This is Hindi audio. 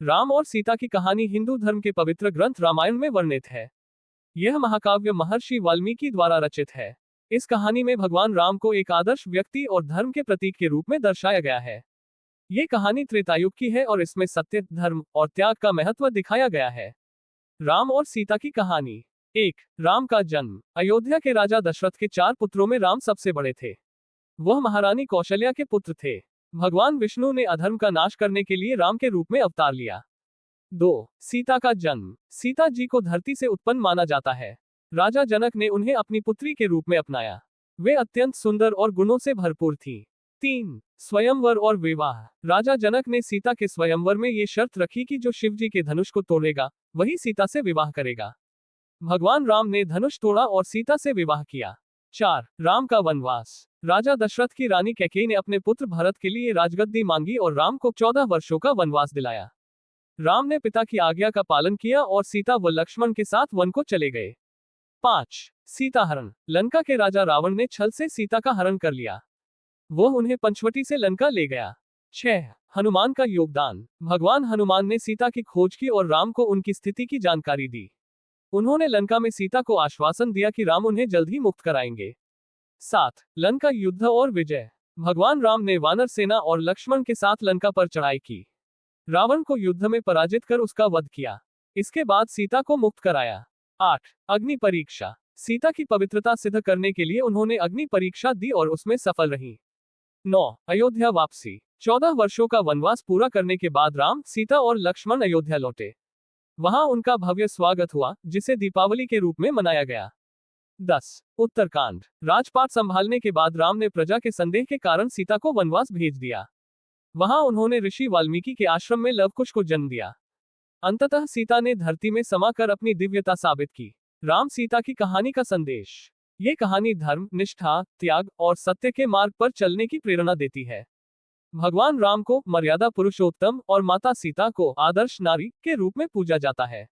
राम और सीता की कहानी हिंदू धर्म के पवित्र ग्रंथ रामायण में वर्णित है। यह महाकाव्य महर्षि वाल्मीकि द्वारा रचित है। इस कहानी में भगवान राम को एक आदर्श व्यक्ति और धर्म के प्रतीक के रूप में दर्शाया गया है। ये कहानी त्रेतायुग की है और इसमें सत्य, धर्म और त्याग का महत्व दिखाया गया है। राम और सीता की कहानी। 1. राम का जन्म। अयोध्या के राजा दशरथ के 4 पुत्रों में राम सबसे बड़े थे। वह महारानी कौशल्या के पुत्र थे। भगवान विष्णु ने अधर्म का नाश करने के लिए राम के रूप में अवतार लिया। 2. सीता का जन्म। सीता जी को धरती से उत्पन्न माना जाता है। राजा जनक ने उन्हें अपनी पुत्री के रूप में अपनाया। वे अत्यंत सुंदर और गुणों से भरपूर थी। 3. स्वयंवर और विवाह। राजा जनक ने सीता के स्वयंवर में ये शर्त रखी कि जो शिव जी के धनुष को तोड़ेगा वही सीता से विवाह करेगा। भगवान राम ने धनुष तोड़ा और सीता से विवाह किया। 4. राम का वनवास। राजा दशरथ की रानी कैकेयी ने अपने पुत्र भरत के लिए राजगद्दी मांगी और राम को 14 वर्षों का वनवास दिलाया। राम ने पिता की आज्ञा का पालन किया और सीता व लक्ष्मण के साथ वन को चले गए। 5. सीता हरण। लंका के राजा रावण ने छल से सीता का हरण कर लिया। वह उन्हें पंचवटी से लंका ले गया। 6. हनुमान का योगदान। भगवान हनुमान ने सीता की खोज की और राम को उनकी स्थिति की जानकारी दी। उन्होंने लंका में सीता को आश्वासन दिया कि राम उन्हें जल्द ही मुक्त कराएंगे। 7. लंका युद्ध और विजय। भगवान राम ने वानर सेना और लक्ष्मण के साथ लंका पर चढ़ाई की। रावण को युद्ध में पराजित कर उसका वध किया। इसके बाद सीता को मुक्त कराया। 8. अग्नि परीक्षा। सीता की पवित्रता सिद्ध करने के लिए उन्होंने अग्नि परीक्षा दी और उसमें सफल रही। 9. अयोध्या वापसी। 14 वर्षों का वनवास पूरा करने के बाद राम, सीता और लक्ष्मण अयोध्या लौटे। वहां उनका भव्य स्वागत हुआ, जिसे दीपावली के रूप में मनाया गया। 10. उत्तरकांड। राजपाट संभालने के बाद राम ने प्रजा के संदेह के कारण सीता को वनवास भेज दिया। वहां उन्होंने ऋषि वाल्मीकि के आश्रम में लवकुश को जन्म दिया। अंततः सीता ने धरती में समा कर अपनी दिव्यता साबित की। राम सीता की कहानी का संदेश। ये कहानी धर्म, निष्ठा, त्याग और सत्य के मार्ग पर चलने की प्रेरणा देती है। भगवान राम को मर्यादा पुरुषोत्तम और माता सीता को आदर्श नारी के रूप में पूजा जाता है।